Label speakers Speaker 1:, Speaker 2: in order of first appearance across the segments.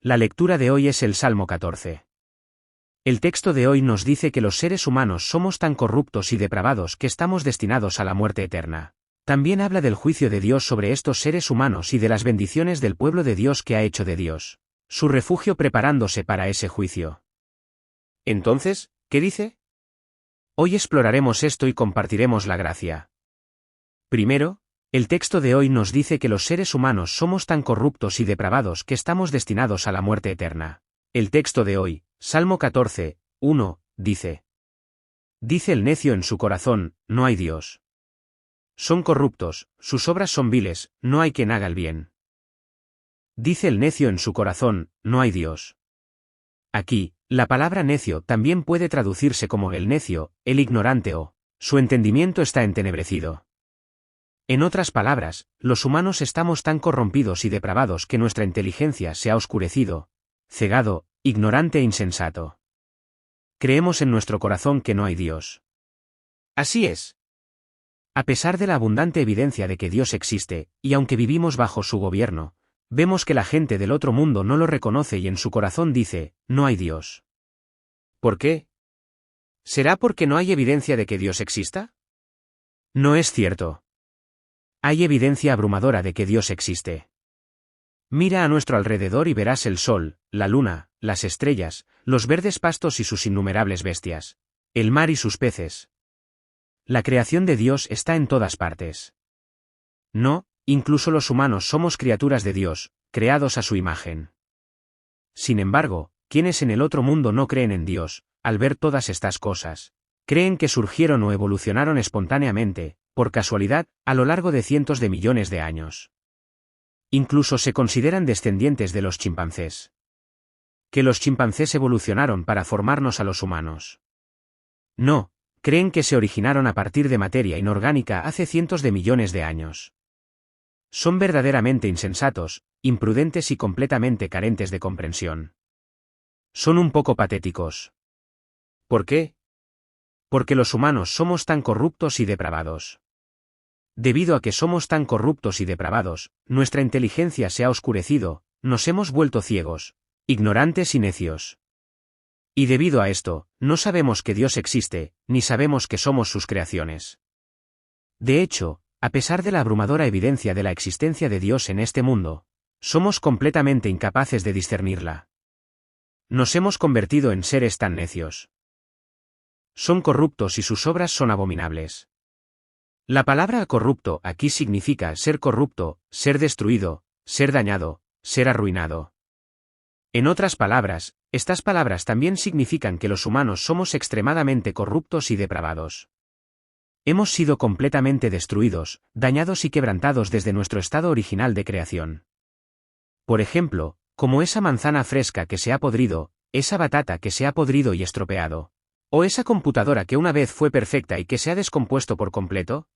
Speaker 1: La lectura de hoy es el Salmo 14. El texto de hoy nos dice que los seres humanos somos tan corruptos y depravados que estamos destinados a la muerte eterna. También habla del juicio de Dios sobre estos seres humanos y de las bendiciones del pueblo de Dios que ha hecho de Dios su refugio preparándose para ese juicio. Entonces, ¿qué dice? Hoy exploraremos esto y compartiremos la gracia. Primero, el texto de hoy nos dice que los seres humanos somos tan corruptos y depravados que estamos destinados a la muerte eterna. El texto de hoy, Salmo 14, 1, dice: Dice el necio en su corazón, no hay Dios. Son corruptos, sus obras son viles, no hay quien haga el bien. Dice el necio en su corazón, no hay Dios. Aquí, la palabra necio también puede traducirse como el necio, el ignorante o su entendimiento está entenebrecido. En otras palabras, los humanos estamos tan corrompidos y depravados que nuestra inteligencia se ha oscurecido, cegado, ignorante e insensato. Creemos en nuestro corazón que no hay Dios. Así es. A pesar de la abundante evidencia de que Dios existe, y aunque vivimos bajo su gobierno, vemos que la gente del otro mundo no lo reconoce y en su corazón dice, no hay Dios. ¿Por qué? ¿Será porque no hay evidencia de que Dios exista? No es cierto. Hay evidencia abrumadora de que Dios existe. Mira a nuestro alrededor y verás el sol, la luna, las estrellas, los verdes pastos y sus innumerables bestias, el mar y sus peces. La creación de Dios está en todas partes. No, incluso los humanos somos criaturas de Dios, creados a su imagen. Sin embargo, quienes en el otro mundo no creen en Dios, al ver todas estas cosas, creen que surgieron o evolucionaron espontáneamente, por casualidad, a lo largo de cientos de millones de años. Incluso se consideran descendientes de los chimpancés. Que los chimpancés evolucionaron para formarnos a los humanos. No, creen que se originaron a partir de materia inorgánica hace cientos de millones de años. Son verdaderamente insensatos, imprudentes y completamente carentes de comprensión. Son un poco patéticos. ¿Por qué? Porque los humanos somos tan corruptos y depravados. Debido a que somos tan corruptos y depravados, nuestra inteligencia se ha oscurecido, nos hemos vuelto ciegos, ignorantes y necios. Y debido a esto, no sabemos que Dios existe, ni sabemos que somos sus creaciones. De hecho, a pesar de la abrumadora evidencia de la existencia de Dios en este mundo, somos completamente incapaces de discernirla. Nos hemos convertido en seres tan necios. Son corruptos y sus obras son abominables. La palabra corrupto aquí significa ser corrupto, ser destruido, ser dañado, ser arruinado. En otras palabras, estas palabras también significan que los humanos somos extremadamente corruptos y depravados. Hemos sido completamente destruidos, dañados y quebrantados desde nuestro estado original de creación. Por ejemplo, como esa manzana fresca que se ha podrido, esa batata que se ha podrido y estropeado, o esa computadora que una vez fue perfecta y que se ha descompuesto por completo.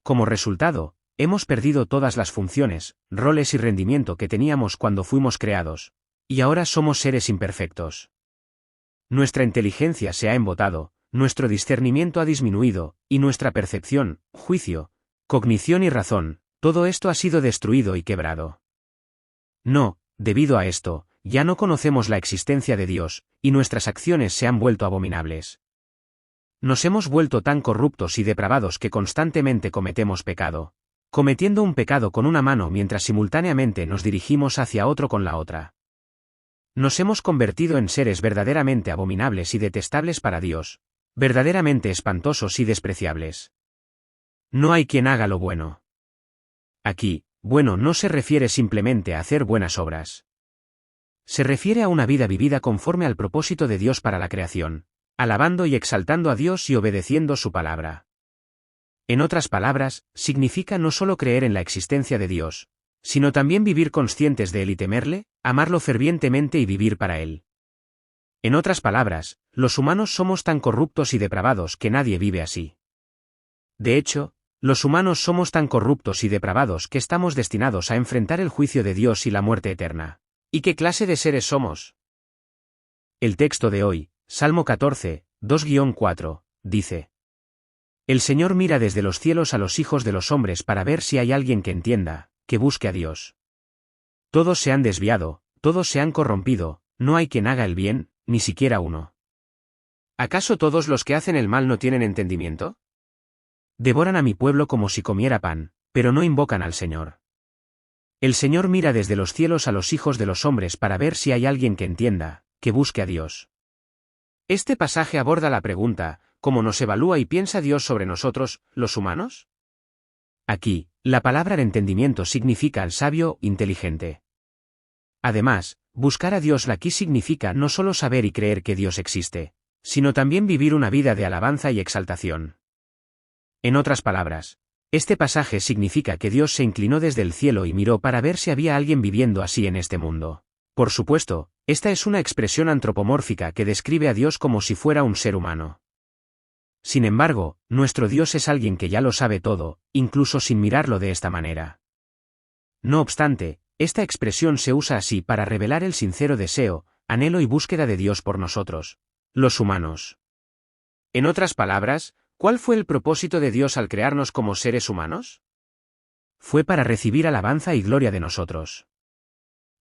Speaker 1: Como resultado, hemos perdido todas las funciones, roles y rendimiento que teníamos cuando fuimos creados, y ahora somos seres imperfectos. Nuestra inteligencia se ha embotado, nuestro discernimiento ha disminuido, y nuestra percepción, juicio, cognición y razón, todo esto ha sido destruido y quebrado. No, debido a esto, ya no conocemos la existencia de Dios, y nuestras acciones se han vuelto abominables. Nos hemos vuelto tan corruptos y depravados que constantemente cometemos pecado, cometiendo un pecado con una mano mientras simultáneamente nos dirigimos hacia otro con la otra. Nos hemos convertido en seres verdaderamente abominables y detestables para Dios, verdaderamente espantosos y despreciables. No hay quien haga lo bueno. Aquí, bueno no se refiere simplemente a hacer buenas obras. Se refiere a una vida vivida conforme al propósito de Dios para la creación, alabando y exaltando a Dios y obedeciendo su palabra. En otras palabras, significa no solo creer en la existencia de Dios, sino también vivir conscientes de Él y temerle, amarlo fervientemente y vivir para Él. En otras palabras, los humanos somos tan corruptos y depravados que nadie vive así. De hecho, los humanos somos tan corruptos y depravados que estamos destinados a enfrentar el juicio de Dios y la muerte eterna. ¿Y qué clase de seres somos? El texto de hoy, Salmo 14, 2-4, dice: El Señor mira desde los cielos a los hijos de los hombres para ver si hay alguien que entienda, que busque a Dios. Todos se han desviado, todos se han corrompido, no hay quien haga el bien, ni siquiera uno. ¿Acaso todos los que hacen el mal no tienen entendimiento? Devoran a mi pueblo como si comiera pan, pero no invocan al Señor. El Señor mira desde los cielos a los hijos de los hombres para ver si hay alguien que entienda, que busque a Dios. Este pasaje aborda la pregunta, ¿cómo nos evalúa y piensa Dios sobre nosotros, los humanos? Aquí, la palabra entendimiento significa al sabio, inteligente. Además, buscar a Dios aquí significa no solo saber y creer que Dios existe, sino también vivir una vida de alabanza y exaltación. En otras palabras, este pasaje significa que Dios se inclinó desde el cielo y miró para ver si había alguien viviendo así en este mundo. Por supuesto, esta es una expresión antropomórfica que describe a Dios como si fuera un ser humano. Sin embargo, nuestro Dios es alguien que ya lo sabe todo, incluso sin mirarlo de esta manera. No obstante, esta expresión se usa así para revelar el sincero deseo, anhelo y búsqueda de Dios por nosotros, los humanos. En otras palabras, ¿cuál fue el propósito de Dios al crearnos como seres humanos? Fue para recibir alabanza y gloria de nosotros.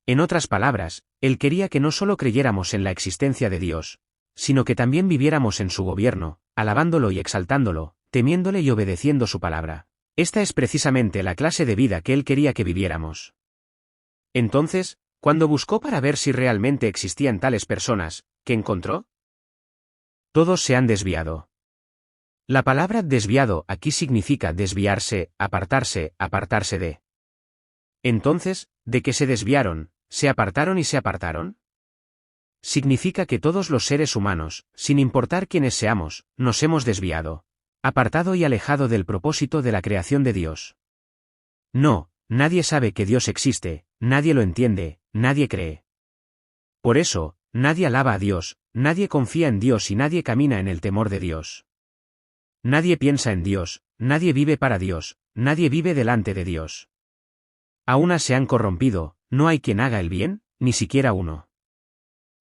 Speaker 1: En otras palabras, Él quería que no solo creyéramos en la existencia de Dios, sino que también viviéramos en su gobierno, alabándolo y exaltándolo, temiéndole y obedeciendo su palabra. Esta es precisamente la clase de vida que Él quería que viviéramos. Entonces, cuando buscó para ver si realmente existían tales personas, ¿qué encontró? Todos se han desviado. La palabra desviado aquí significa desviarse, apartarse de. Entonces, ¿de qué se desviaron, se apartaron y se apartaron? Significa que todos los seres humanos, sin importar quiénes seamos, nos hemos desviado, apartado y alejado del propósito de la creación de Dios. No, nadie sabe que Dios existe, nadie lo entiende, nadie cree. Por eso, nadie alaba a Dios, nadie confía en Dios y nadie camina en el temor de Dios. Nadie piensa en Dios, nadie vive para Dios, nadie vive delante de Dios. Aún se han corrompido, no hay quien haga el bien, ni siquiera uno.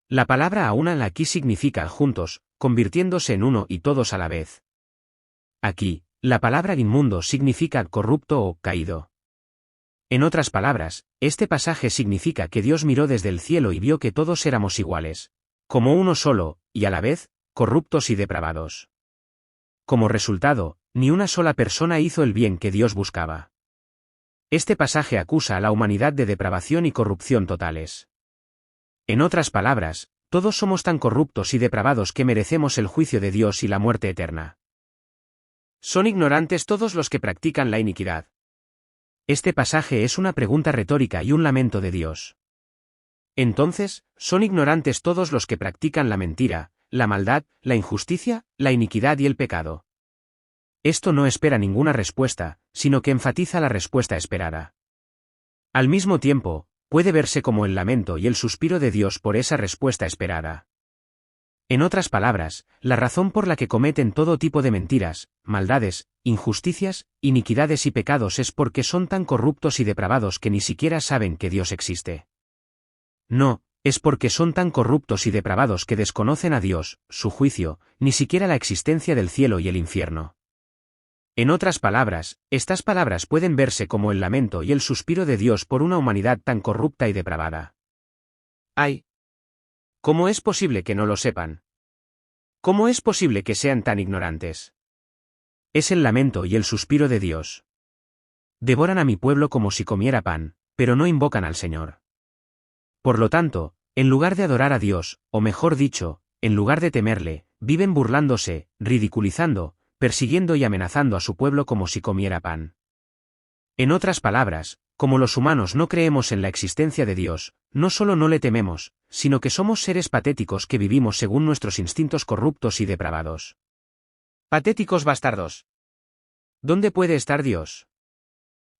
Speaker 1: La palabra aún aquí significa juntos, convirtiéndose en uno y todos a la vez. Aquí, la palabra inmundo significa corrupto o caído. En otras palabras, este pasaje significa que Dios miró desde el cielo y vio que todos éramos iguales, como uno solo, y a la vez, corruptos y depravados. Como resultado, ni una sola persona hizo el bien que Dios buscaba. Este pasaje acusa a la humanidad de depravación y corrupción totales. En otras palabras, todos somos tan corruptos y depravados que merecemos el juicio de Dios y la muerte eterna. ¿Son ignorantes todos los que practican la iniquidad? Este pasaje es una pregunta retórica y un lamento de Dios. Entonces, ¿son ignorantes todos los que practican la mentira, la maldad, la injusticia, la iniquidad y el pecado? Esto no espera ninguna respuesta, sino que enfatiza la respuesta esperada. Al mismo tiempo, puede verse como el lamento y el suspiro de Dios por esa respuesta esperada. En otras palabras, la razón por la que cometen todo tipo de mentiras, maldades, injusticias, iniquidades y pecados es porque son tan corruptos y depravados que ni siquiera saben que Dios existe. No, es porque son tan corruptos y depravados que desconocen a Dios, su juicio, ni siquiera la existencia del cielo y el infierno. En otras palabras, estas palabras pueden verse como el lamento y el suspiro de Dios por una humanidad tan corrupta y depravada. ¡Ay! ¿Cómo es posible que no lo sepan? ¿Cómo es posible que sean tan ignorantes? Es el lamento y el suspiro de Dios. Devoran a mi pueblo como si comiera pan, pero no invocan al Señor. Por lo tanto, en lugar de adorar a Dios, o mejor dicho, en lugar de temerle, viven burlándose, ridiculizando, persiguiendo y amenazando a su pueblo como si comiera pan. En otras palabras, como los humanos no creemos en la existencia de Dios, no solo no le tememos, sino que somos seres patéticos que vivimos según nuestros instintos corruptos y depravados. Patéticos bastardos. ¿Dónde puede estar Dios?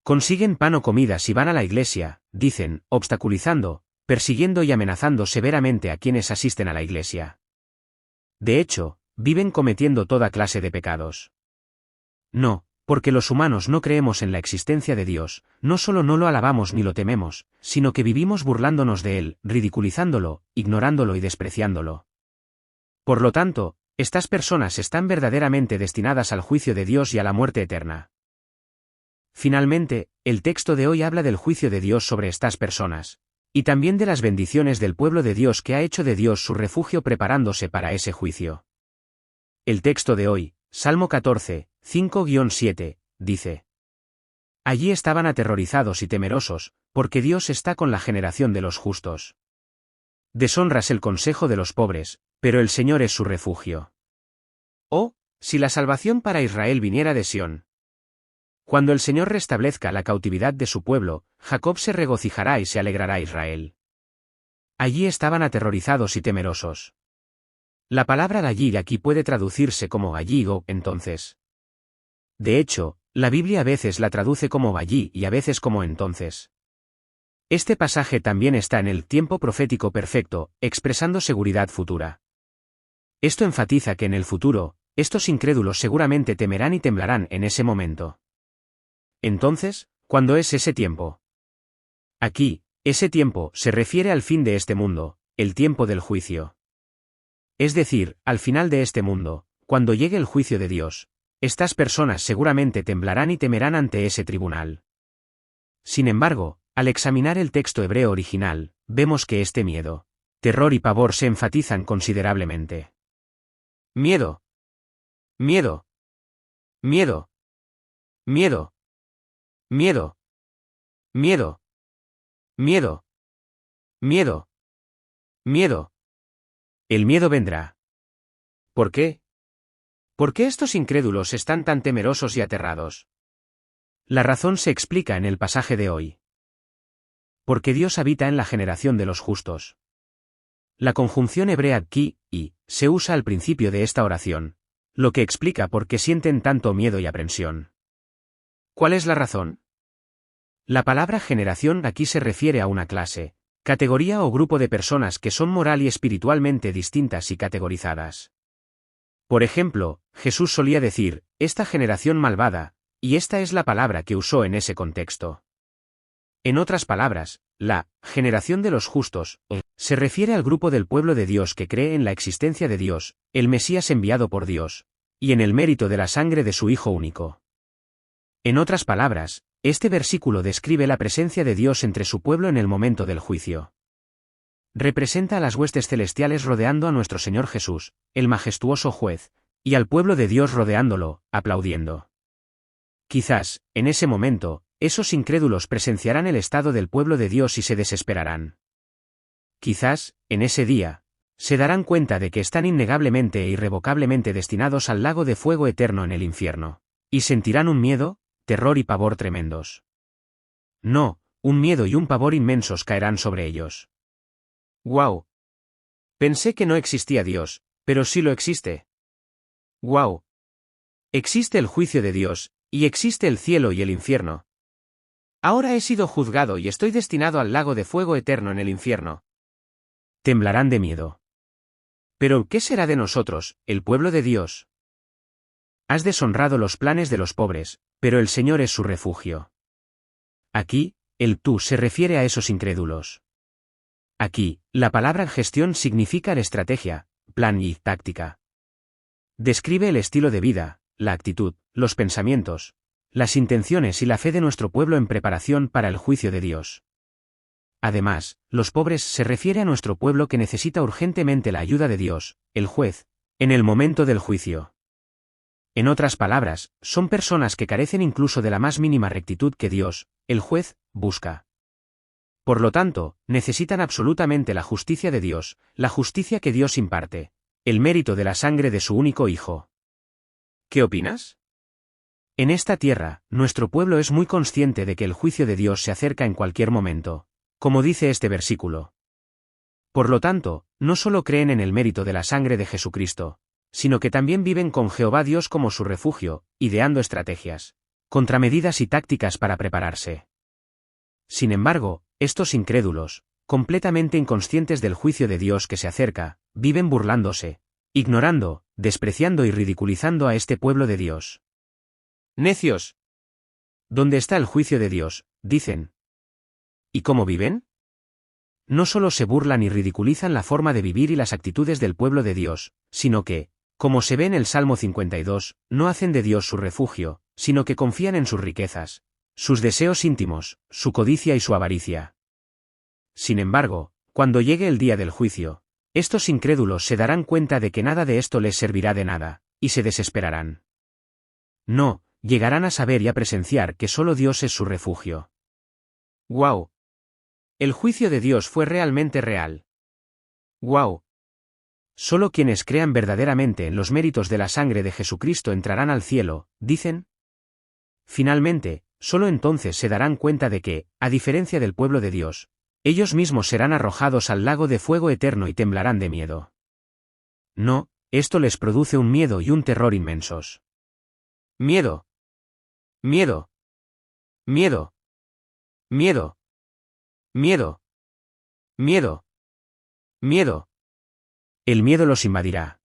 Speaker 1: Consiguen pan o comida si van a la iglesia, dicen, obstaculizando, persiguiendo y amenazando severamente a quienes asisten a la iglesia. De hecho, viven cometiendo toda clase de pecados. No, porque los humanos no creemos en la existencia de Dios, no solo no lo alabamos ni lo tememos, sino que vivimos burlándonos de Él, ridiculizándolo, ignorándolo y despreciándolo. Por lo tanto, estas personas están verdaderamente destinadas al juicio de Dios y a la muerte eterna. Finalmente, el texto de hoy habla del juicio de Dios sobre estas personas. Y también de las bendiciones del pueblo de Dios que ha hecho de Dios su refugio preparándose para ese juicio. El texto de hoy, Salmo 14, 5-7, dice: Allí estaban aterrorizados y temerosos, porque Dios está con la generación de los justos. Deshonras el consejo de los pobres, pero el Señor es su refugio. Oh, si la salvación para Israel viniera de Sión. Cuando el Señor restablezca la cautividad de su pueblo, Jacob se regocijará y se alegrará Israel. Allí estaban aterrorizados y temerosos. La palabra allí aquí puede traducirse como allí o entonces. De hecho, la Biblia a veces la traduce como allí y a veces como entonces. Este pasaje también está en el tiempo profético perfecto, expresando seguridad futura. Esto enfatiza que en el futuro, estos incrédulos seguramente temerán y temblarán en ese momento. Entonces, ¿cuándo es ese tiempo? Aquí, ese tiempo se refiere al fin de este mundo, el tiempo del juicio. Es decir, al final de este mundo, cuando llegue el juicio de Dios, estas personas seguramente temblarán y temerán ante ese tribunal. Sin embargo, al examinar el texto hebreo original, vemos que este miedo, terror y pavor se enfatizan considerablemente. Miedo. Miedo. Miedo. Miedo. Miedo. Miedo. Miedo. Miedo. Miedo. El miedo vendrá. ¿Por qué? ¿Por qué estos incrédulos están tan temerosos y aterrados? La razón se explica en el pasaje de hoy. Porque Dios habita en la generación de los justos. La conjunción hebrea ki, y, se usa al principio de esta oración, lo que explica por qué sienten tanto miedo y aprensión. ¿Cuál es la razón? La palabra generación aquí se refiere a una clase, categoría o grupo de personas que son moral y espiritualmente distintas y categorizadas. Por ejemplo, Jesús solía decir, esta generación malvada, y esta es la palabra que usó en ese contexto. En otras palabras, la generación de los justos se refiere al grupo del pueblo de Dios que cree en la existencia de Dios, el Mesías enviado por Dios, y en el mérito de la sangre de su Hijo único. En otras palabras, este versículo describe la presencia de Dios entre su pueblo en el momento del juicio. Representa a las huestes celestiales rodeando a nuestro Señor Jesús, el majestuoso juez, y al pueblo de Dios rodeándolo, aplaudiendo. Quizás, en ese momento, esos incrédulos presenciarán el estado del pueblo de Dios y se desesperarán. Quizás, en ese día, se darán cuenta de que están innegablemente e irrevocablemente destinados al lago de fuego eterno en el infierno, y sentirán un miedo, terror y pavor tremendos. No, un miedo y un pavor inmensos caerán sobre ellos. ¡Guau! Pensé que no existía Dios, pero sí lo existe. ¡Guau! Existe el juicio de Dios, y existe el cielo y el infierno. Ahora he sido juzgado y estoy destinado al lago de fuego eterno en el infierno. Temblarán de miedo. Pero, ¿qué será de nosotros, el pueblo de Dios? Has deshonrado los planes de los pobres, pero el Señor es su refugio. Aquí, el tú se refiere a esos incrédulos. Aquí, la palabra gestión significa estrategia, plan y táctica. Describe el estilo de vida, la actitud, los pensamientos, las intenciones y la fe de nuestro pueblo en preparación para el juicio de Dios. Además, los pobres se refiere a nuestro pueblo que necesita urgentemente la ayuda de Dios, el juez, en el momento del juicio. En otras palabras, son personas que carecen incluso de la más mínima rectitud que Dios, el juez, busca. Por lo tanto, necesitan absolutamente la justicia de Dios, la justicia que Dios imparte, el mérito de la sangre de su único Hijo. ¿Qué opinas? En esta tierra, nuestro pueblo es muy consciente de que el juicio de Dios se acerca en cualquier momento, como dice este versículo. Por lo tanto, no solo creen en el mérito de la sangre de Jesucristo, sino que también viven con Jehová Dios como su refugio, ideando estrategias, contramedidas y tácticas para prepararse. Sin embargo, estos incrédulos, completamente inconscientes del juicio de Dios que se acerca, viven burlándose, ignorando, despreciando y ridiculizando a este pueblo de Dios. ¡Necios! ¿Dónde está el juicio de Dios?, dicen. ¿Y cómo viven? No solo se burlan y ridiculizan la forma de vivir y las actitudes del pueblo de Dios, sino que, como se ve en el Salmo 52, no hacen de Dios su refugio, sino que confían en sus riquezas, sus deseos íntimos, su codicia y su avaricia. Sin embargo, cuando llegue el día del juicio, estos incrédulos se darán cuenta de que nada de esto les servirá de nada, y se desesperarán. No, llegarán a saber y a presenciar que solo Dios es su refugio. ¡Guau! El juicio de Dios fue realmente real. ¡Guau! Solo quienes crean verdaderamente en los méritos de la sangre de Jesucristo entrarán al cielo, dicen. Finalmente, solo entonces se darán cuenta de que, a diferencia del pueblo de Dios, ellos mismos serán arrojados al lago de fuego eterno y temblarán de miedo. No, esto les produce un miedo y un terror inmensos. Miedo. Miedo. Miedo. Miedo. Miedo. Miedo. Miedo. El miedo los invadirá.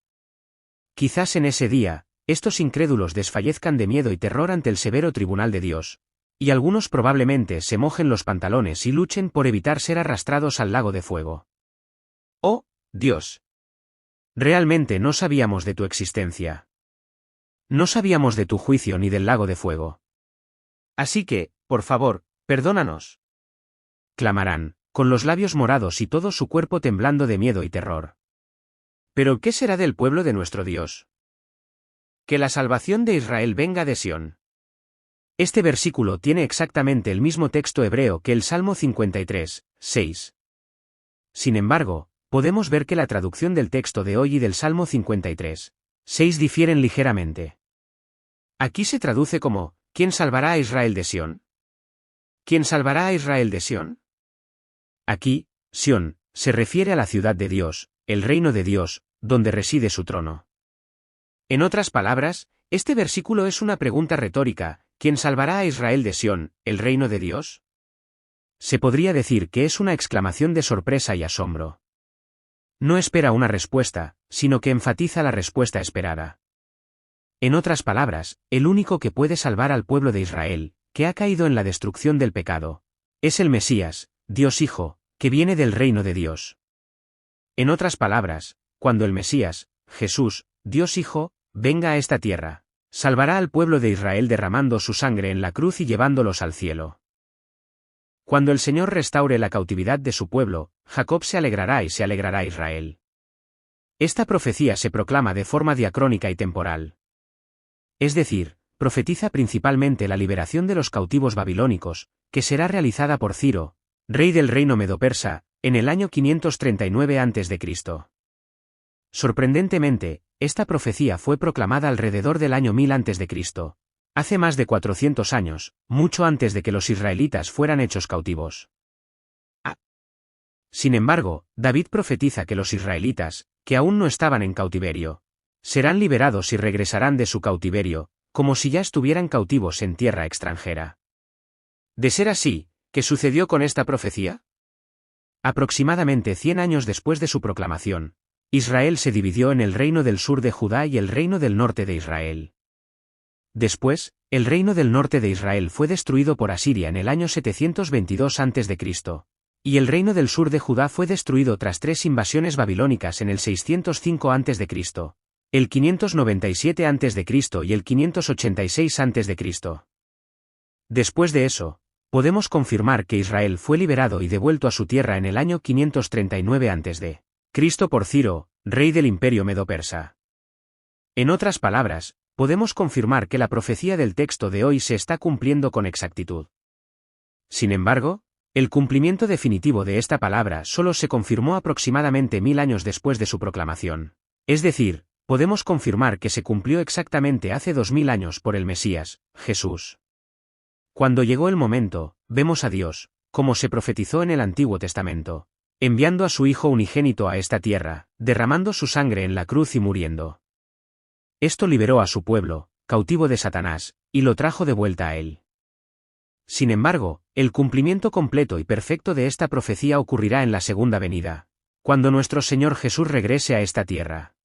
Speaker 1: Quizás en ese día, estos incrédulos desfallezcan de miedo y terror ante el severo tribunal de Dios, y algunos probablemente se mojen los pantalones y luchen por evitar ser arrastrados al lago de fuego. ¡Oh, Dios! Realmente no sabíamos de tu existencia. No sabíamos de tu juicio ni del lago de fuego. Así que, por favor, perdónanos. Clamarán, con los labios morados y todo su cuerpo temblando de miedo y terror. ¿Pero qué será del pueblo de nuestro Dios? Que la salvación de Israel venga de Sión. Este versículo tiene exactamente el mismo texto hebreo que el Salmo 53, 6. Sin embargo, podemos ver que la traducción del texto de hoy y del Salmo 53, 6 difieren ligeramente. Aquí se traduce como, ¿quién salvará a Israel de Sión? ¿Quién salvará a Israel de Sión? Aquí, Sión, se refiere a la ciudad de Dios, el reino de Dios, donde reside su trono. En otras palabras, este versículo es una pregunta retórica, ¿quién salvará a Israel de Sión, el reino de Dios? Se podría decir que es una exclamación de sorpresa y asombro. No espera una respuesta, sino que enfatiza la respuesta esperada. En otras palabras, el único que puede salvar al pueblo de Israel, que ha caído en la destrucción del pecado, es el Mesías, Dios Hijo, que viene del reino de Dios. En otras palabras, cuando el Mesías, Jesús, Dios Hijo, venga a esta tierra, salvará al pueblo de Israel derramando su sangre en la cruz y llevándolos al cielo. Cuando el Señor restaure la cautividad de su pueblo, Jacob se alegrará y se alegrará Israel. Esta profecía se proclama de forma diacrónica y temporal. Es decir, profetiza principalmente la liberación de los cautivos babilónicos, que será realizada por Ciro, rey del reino medo-persa, en el año 539 a.C. Sorprendentemente, esta profecía fue proclamada alrededor del año 1000 a.C., hace más de 400 años, mucho antes de que los israelitas fueran hechos cautivos. Sin embargo, David profetiza que los israelitas, que aún no estaban en cautiverio, serán liberados y regresarán de su cautiverio, como si ya estuvieran cautivos en tierra extranjera. De ser así, ¿qué sucedió con esta profecía? Aproximadamente 100 años después de su proclamación, Israel se dividió en el reino del sur de Judá y el reino del norte de Israel. Después, el reino del norte de Israel fue destruido por Asiria en el año 722 a.C., y el reino del sur de Judá fue destruido tras 3 invasiones babilónicas en el 605 a.C., el 597 a.C. y el 586 a.C. Después de eso, podemos confirmar que Israel fue liberado y devuelto a su tierra en el año 539 a.C. por Ciro, rey del imperio medo-persa. En otras palabras, podemos confirmar que la profecía del texto de hoy se está cumpliendo con exactitud. Sin embargo, el cumplimiento definitivo de esta palabra solo se confirmó aproximadamente 1000 años después de su proclamación. Es decir, podemos confirmar que se cumplió exactamente hace 2000 años por el Mesías, Jesús. Cuando llegó el momento, vemos a Dios, como se profetizó en el Antiguo Testamento, enviando a su Hijo unigénito a esta tierra, derramando su sangre en la cruz y muriendo. Esto liberó a su pueblo, cautivo de Satanás, y lo trajo de vuelta a él. Sin embargo, el cumplimiento completo y perfecto de esta profecía ocurrirá en la segunda venida, cuando nuestro Señor Jesús regrese a esta tierra.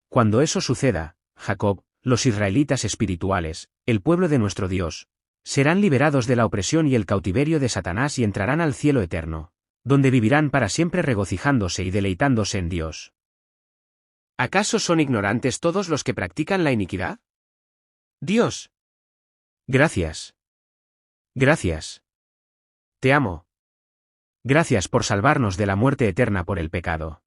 Speaker 1: Cuando eso suceda, Jacob, los israelitas espirituales, el pueblo de nuestro Dios, serán liberados de la opresión y el cautiverio de Satanás y entrarán al cielo eterno, donde vivirán para siempre regocijándose y deleitándose en Dios. ¿Acaso son ignorantes todos los que practican la iniquidad? Dios. Gracias. Gracias. Te amo. Gracias por salvarnos de la muerte eterna por el pecado.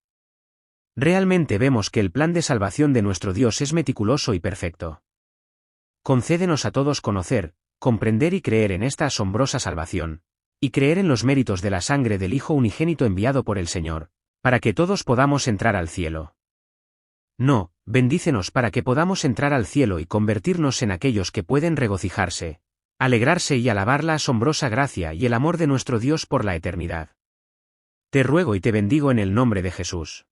Speaker 1: Realmente vemos que el plan de salvación de nuestro Dios es meticuloso y perfecto. Concédenos a todos conocer, comprender y creer en esta asombrosa salvación, y creer en los méritos de la sangre del Hijo unigénito enviado por el Señor, para que todos podamos entrar al cielo. No, bendícenos para que podamos entrar al cielo y convertirnos en aquellos que pueden regocijarse, alegrarse y alabar la asombrosa gracia y el amor de nuestro Dios por la eternidad. Te ruego y te bendigo en el nombre de Jesús.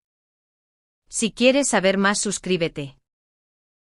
Speaker 2: Si quieres saber más, suscríbete.